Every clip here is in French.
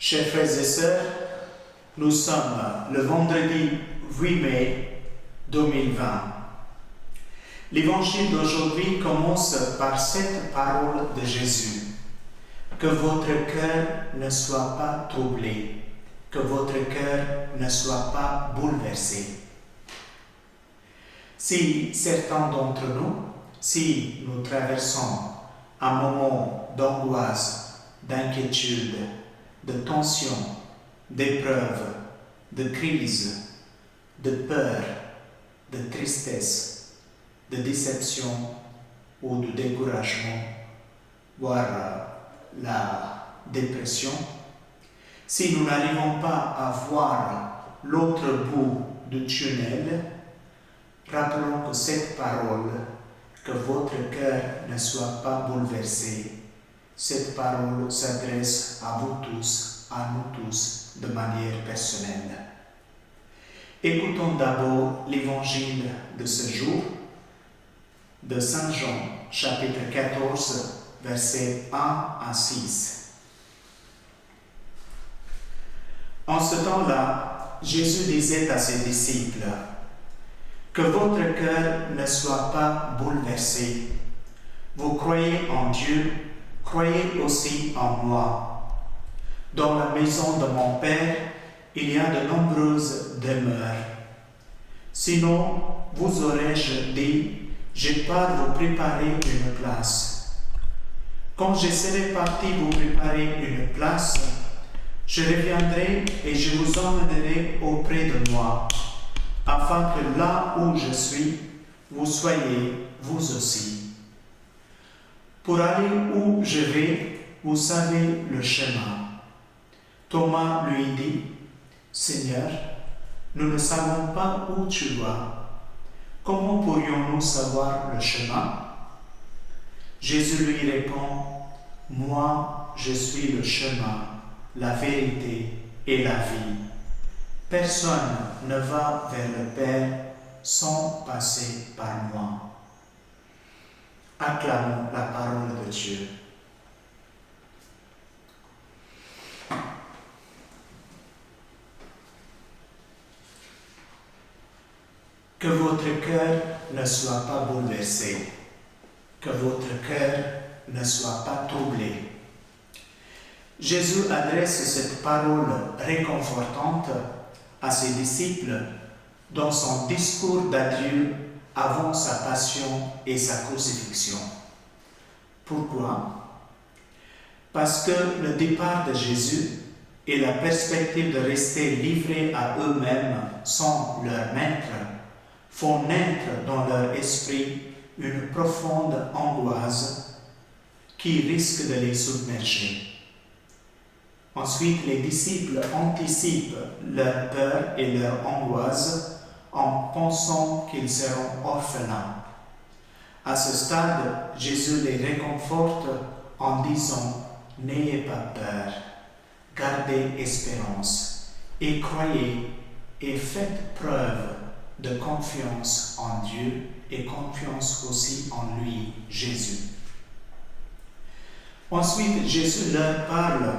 Chers frères et sœurs, nous sommes le vendredi 8 mai 2020. L'évangile d'aujourd'hui commence par cette parole de Jésus. Que votre cœur ne soit pas troublé, que votre cœur ne soit pas bouleversé. Si certains d'entre nous, si nous traversons un moment d'angoisse, d'inquiétude, de tension, d'épreuve, de crise, de peur, de tristesse, de déception ou de découragement, voire la dépression, si nous n'arrivons pas à voir l'autre bout du tunnel, rappelons que cette parole, que votre cœur ne soit pas bouleversé, cette parole s'adresse à vous tous, à nous tous, de manière personnelle. Écoutons d'abord l'évangile de ce jour, de Saint Jean, chapitre 14, versets 1 à 6. En ce temps-là, Jésus disait à ses disciples, « Que votre cœur ne soit pas bouleversé. Vous croyez en Dieu, croyez aussi en moi. Dans la maison de mon Père, il y a de nombreuses demeures. Sinon, vous aurais-je dit, je pars vous préparer une place. Quand je serai parti vous préparer une place, je reviendrai et je vous emmènerai auprès de moi, afin que là où je suis, vous soyez vous aussi. Pour aller où je vais, vous savez le chemin. » Thomas lui dit, « Seigneur, nous ne savons pas où tu vas. Comment pourrions-nous savoir le chemin ?» Jésus lui répond, « Moi, je suis le chemin, la vérité et la vie. Personne ne va vers le Père sans passer par moi. » Acclamons la parole de Dieu. Que votre cœur ne soit pas bouleversé, que votre cœur ne soit pas troublé. Jésus adresse cette parole réconfortante à ses disciples dans son discours d'adieu avant sa passion et sa crucifixion. Pourquoi ? Parce que le départ de Jésus et la perspective de rester livrés à eux-mêmes sans leur maître font naître dans leur esprit une profonde angoisse qui risque de les submerger. Ensuite, les disciples anticipent leur peur et leur angoisse en pensant qu'ils seront orphelins. À ce stade, Jésus les réconforte en disant « N'ayez pas peur, gardez espérance et croyez et faites preuve de confiance en Dieu et confiance aussi en lui, Jésus. » Ensuite, Jésus leur parle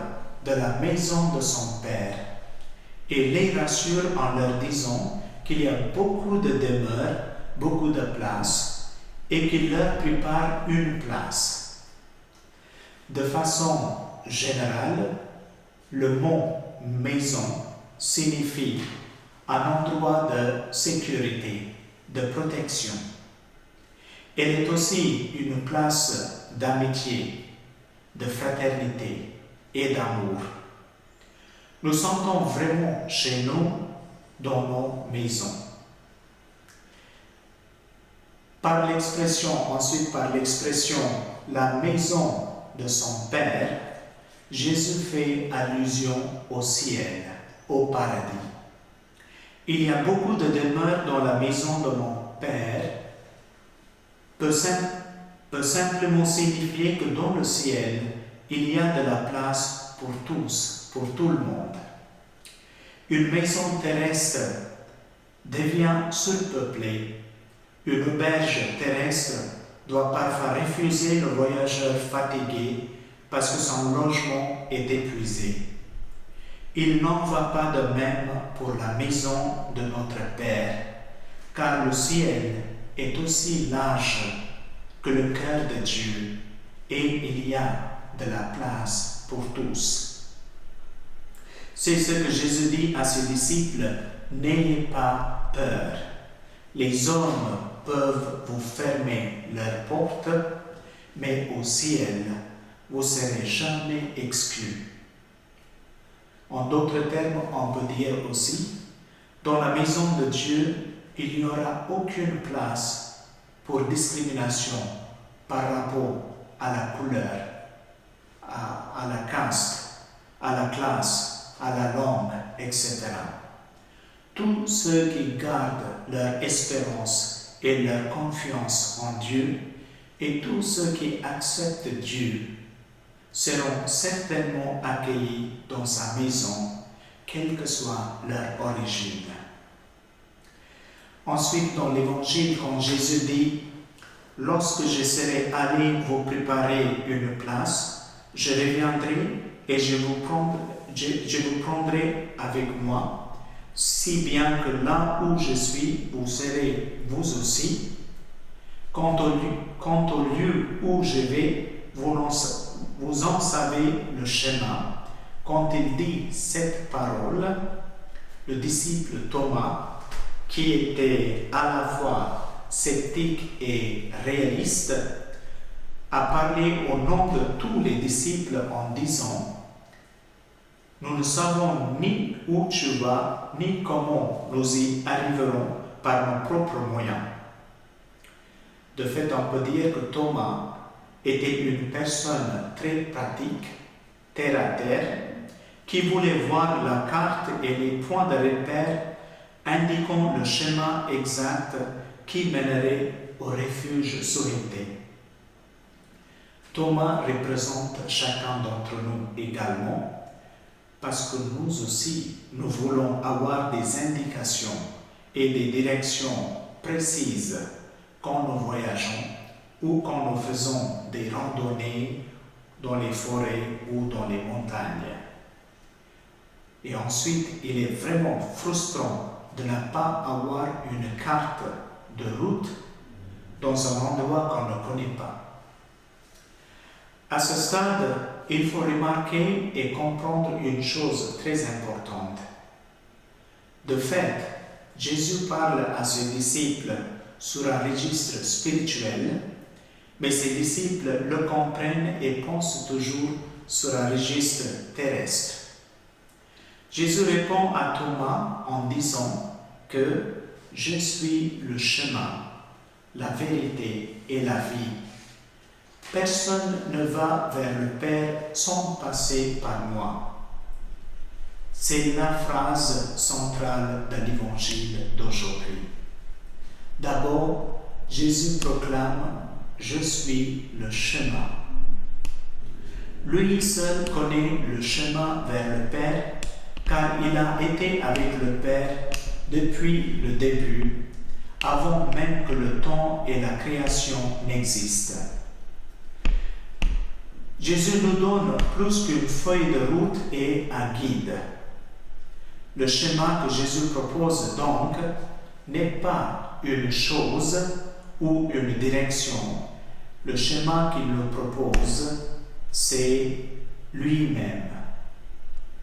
de la maison de son Père et les rassure en leur disant qu'il y a beaucoup de demeures, beaucoup de places et qu'il leur prépare une place. De façon générale, le mot « maison » signifie un endroit de sécurité, de protection. Elle est aussi une place d'amitié, de fraternité et d'amour. Nous sentons vraiment chez nous dans nos maisons. Ensuite par l'expression « la maison de son Père », Jésus fait allusion au ciel, au paradis. Il y a beaucoup de demeures dans la maison de mon Père peut simplement signifier que dans le ciel, il y a de la place pour tous, pour tout le monde. Une maison terrestre devient surpeuplée. Une auberge terrestre doit parfois refuser le voyageur fatigué parce que son logement est épuisé. Il n'en va pas de même pour la maison de notre Père, car le ciel est aussi large que le cœur de Dieu, et il y a de la place pour tous. C'est ce que Jésus dit à ses disciples, n'ayez pas peur. Les hommes peuvent vous fermer leurs portes, mais au ciel, vous ne serez jamais exclus. En d'autres termes, on peut dire aussi, dans la maison de Dieu, il n'y aura aucune place pour discrimination par rapport à la couleur, à la caste, à la classe, à la langue, etc. Tous ceux qui gardent leur espérance et leur confiance en Dieu et tous ceux qui acceptent Dieu seront certainement accueillis dans sa maison, quelle que soit leur origine. Ensuite, dans l'Évangile, quand Jésus dit « Lorsque je serai allé vous préparer une place, je reviendrai et je vous prendrai avec moi, si bien que là où je suis, vous serez vous aussi. Quant au lieu où je vais, vous en savez le chemin. » Quand il dit cette parole, le disciple Thomas, qui était à la fois sceptique et réaliste, a parlé au nom de tous les disciples en disant « Nous ne savons ni où tu vas, ni comment nous y arriverons par nos propres moyens. » De fait, on peut dire que Thomas était une personne très pratique, terre à terre, qui voulait voir la carte et les points de repère indiquant le chemin exact qui mènerait au refuge souhaité. Thomas représente chacun d'entre nous également, parce que nous aussi, nous voulons avoir des indications et des directions précises quand nous voyageons ou quand nous faisons des randonnées dans les forêts ou dans les montagnes. Et ensuite, il est vraiment frustrant de ne pas avoir une carte de route dans un endroit qu'on ne connaît pas. À ce stade, il faut remarquer et comprendre une chose très importante. De fait, Jésus parle à ses disciples sur un registre spirituel, mais ses disciples le comprennent et pensent toujours sur un registre terrestre. Jésus répond à Thomas en disant que « Je suis le chemin, la vérité et la vie. Personne ne va vers le Père sans passer par moi. » C'est la phrase centrale de l'Évangile d'aujourd'hui. D'abord, Jésus proclame « Je suis le chemin ». Lui seul connaît le chemin vers le Père, car il a été avec le Père depuis le début, avant même que le temps et la création n'existent. Jésus nous donne plus qu'une feuille de route et un guide. Le chemin que Jésus propose donc n'est pas une chose ou une direction. Le chemin qu'il nous propose, c'est lui-même.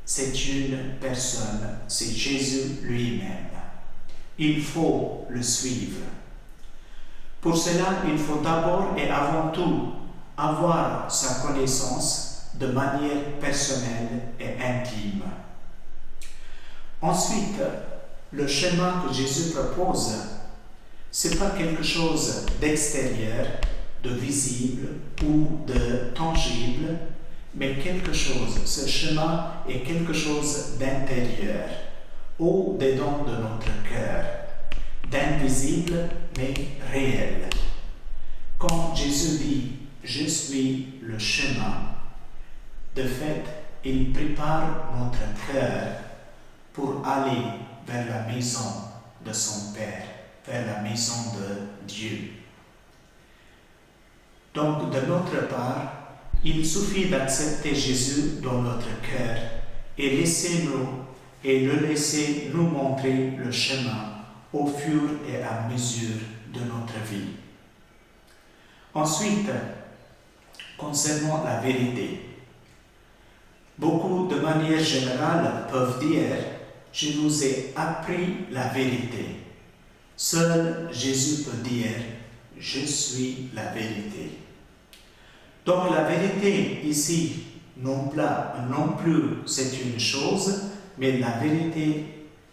C'est une personne, c'est Jésus lui-même. Il faut le suivre. Pour cela, il faut d'abord et avant tout avoir sa connaissance de manière personnelle et intime. Ensuite, le chemin que Jésus propose, ce n'est pas quelque chose d'extérieur, de visible ou de tangible, mais quelque chose, ce chemin est quelque chose d'intérieur, au-dedans de notre cœur, d'invisible mais réel. Quand Jésus dit « Je suis le chemin », de fait, il prépare notre cœur pour aller vers la maison de son Père, vers la maison de Dieu. Donc, de notre part, il suffit d'accepter Jésus dans notre cœur et laissez nous montrer le chemin au fur et à mesure de notre vie. Ensuite, concernant la vérité, beaucoup de manière générale peuvent dire « Je vous ai appris la vérité ». Seul Jésus peut dire « Je suis la vérité ». Donc la vérité ici, non plus c'est une chose, mais la vérité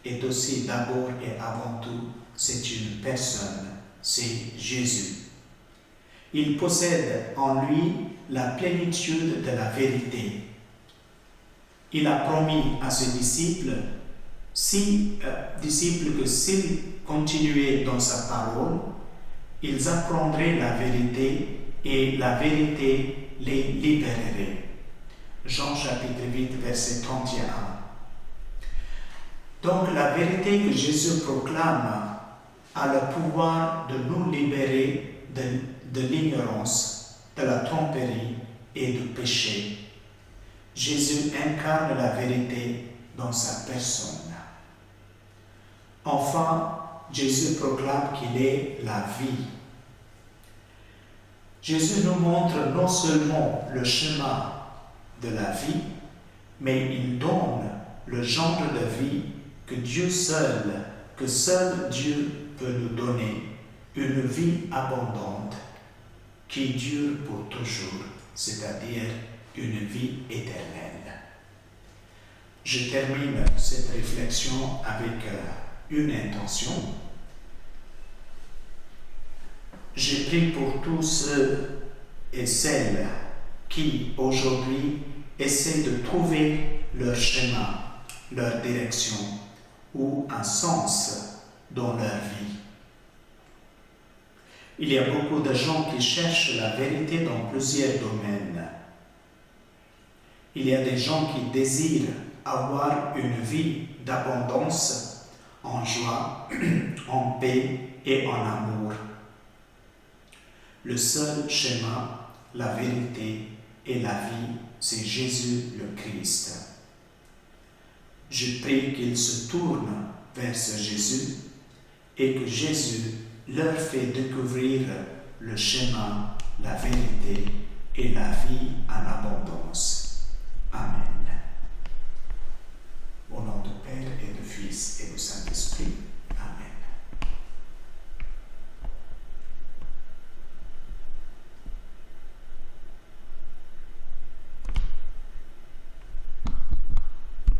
est aussi d'abord et avant tout, c'est une personne, c'est Jésus. Il possède en lui la plénitude de la vérité. Il a promis à ses disciples que s'ils continuaient dans sa parole, ils apprendraient la vérité et la vérité les libérerait. Jean chapitre 8, verset 31. Donc la vérité que Jésus proclame a le pouvoir de nous libérer de l'ignorance, de la tromperie et du péché. Jésus incarne la vérité dans sa personne. Enfin, Jésus proclame qu'il est la vie. Jésus nous montre non seulement le chemin de la vie, mais il donne le genre de vie que seul Dieu peut nous donner, une vie abondante qui dure pour toujours, c'est-à-dire une vie éternelle. Je termine cette réflexion avec une intention. J'ai pris pour tous ceux et celles qui, aujourd'hui, essaient de trouver leur chemin, leur direction ou un sens dans leur vie. Il y a beaucoup de gens qui cherchent la vérité dans plusieurs domaines. Il y a des gens qui désirent avoir une vie d'abondance, en joie, en paix et en amour. Le seul chemin, la vérité et la vie, c'est Jésus le Christ. Je prie qu'ils se tournent vers ce Jésus et que Jésus leur fait découvrir le chemin, la vérité et la vie en abondance.